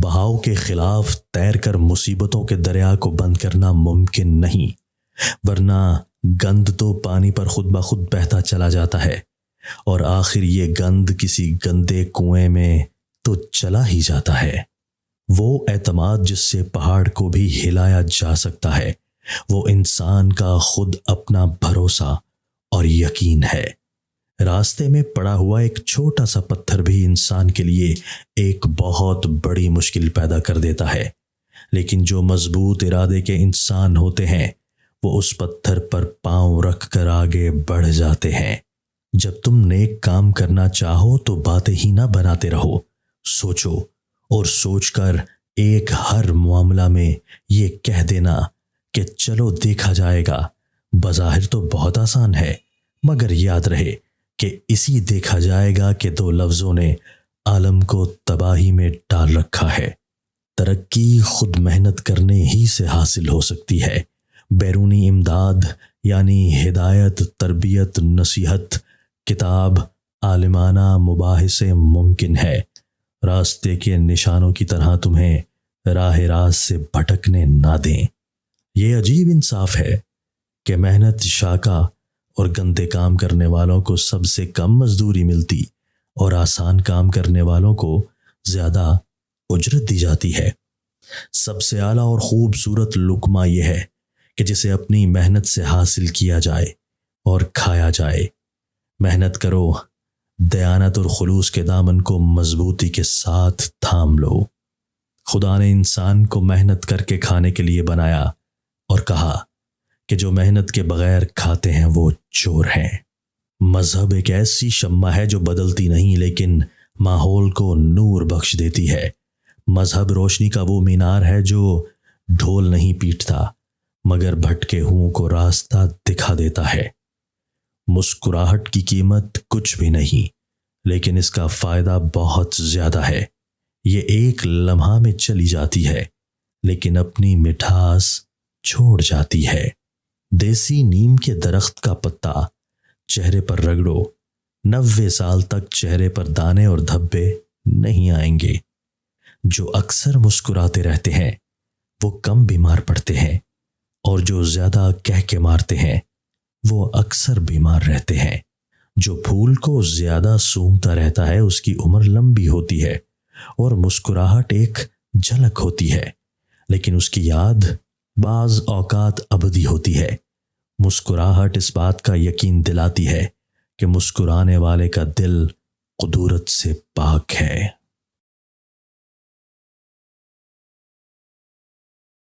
بہاؤ کے خلاف تیر کر مصیبتوں کے دریا کو بند کرنا ممکن نہیں، ورنہ گند تو پانی پر خود بخود بہتا چلا جاتا ہے، اور آخر یہ گند کسی گندے کنویں میں تو چلا ہی جاتا ہے۔ وہ اعتماد جس سے پہاڑ کو بھی ہلایا جا سکتا ہے، وہ انسان کا خود اپنا بھروسہ اور یقین ہے۔ راستے میں پڑا ہوا ایک چھوٹا سا پتھر بھی انسان کے لیے ایک بہت بڑی مشکل پیدا کر دیتا ہے، لیکن جو مضبوط ارادے کے انسان ہوتے ہیں وہ اس پتھر پر پاؤں رکھ کر آگے بڑھ جاتے ہیں۔ جب تم نیک کام کرنا چاہو تو باتیں ہی نہ بناتے رہو، سوچو، اور سوچ کر ایک ہر معاملہ میں یہ کہہ دینا کہ چلو دیکھا جائے گا۔ بظاہر تو بہت آسان ہے، مگر یاد رہے کہ اسی دیکھا جائے گا کہ دو لفظوں نے عالم کو تباہی میں ڈال رکھا ہے۔ ترقی خود محنت کرنے ہی سے حاصل ہو سکتی ہے، بیرونی امداد یعنی ہدایت، تربیت، نصیحت، کتاب، عالمانہ مباحثے ممکن ہے۔ راستے کے نشانوں کی طرح تمہیں راہ راست سے بھٹکنے نہ دیں۔ یہ عجیب انصاف ہے کہ محنت شاکا اور گندے کام کرنے والوں کو سب سے کم مزدوری ملتی اور آسان کام کرنے والوں کو زیادہ اجرت دی جاتی ہے۔ سب سے اعلیٰ اور خوبصورت لقمہ یہ ہے کہ جسے اپنی محنت سے حاصل کیا جائے اور کھایا جائے۔ محنت کرو، دیانت اور خلوص کے دامن کو مضبوطی کے ساتھ تھام لو۔ خدا نے انسان کو محنت کر کے کھانے کے لیے بنایا اور کہا کہ جو محنت کے بغیر کھاتے ہیں وہ چور ہیں۔ مذہب ایک ایسی شمع ہے جو بدلتی نہیں لیکن ماحول کو نور بخش دیتی ہے۔ مذہب روشنی کا وہ مینار ہے جو ڈھول نہیں پیٹتا مگر بھٹکے ہوں کو راستہ دکھا دیتا ہے۔ مسکراہٹ کی قیمت کچھ بھی نہیں لیکن اس کا فائدہ بہت زیادہ ہے۔ یہ ایک لمحہ میں چلی جاتی ہے لیکن اپنی مٹھاس چھوڑ جاتی ہے۔ دیسی نیم کے درخت کا پتا چہرے پر رگڑو، 90 سال تک چہرے پر دانے اور دھبے نہیں آئیں گے۔ جو اکثر مسکراتے رہتے ہیں وہ کم بیمار پڑتے ہیں، اور جو زیادہ کہہ کے مارتے ہیں وہ اکثر بیمار رہتے ہیں۔ جو پھول کو زیادہ سونگھتا رہتا ہے اس کی عمر لمبی ہوتی ہے، اور مسکراہٹ ایک جھلک ہوتی ہے لیکن اس کی یاد بعض اوقات ابدی ہوتی ہے۔ مسکراہٹ اس بات کا یقین دلاتی ہے کہ مسکرانے والے کا دل قدورت سے پاک ہے۔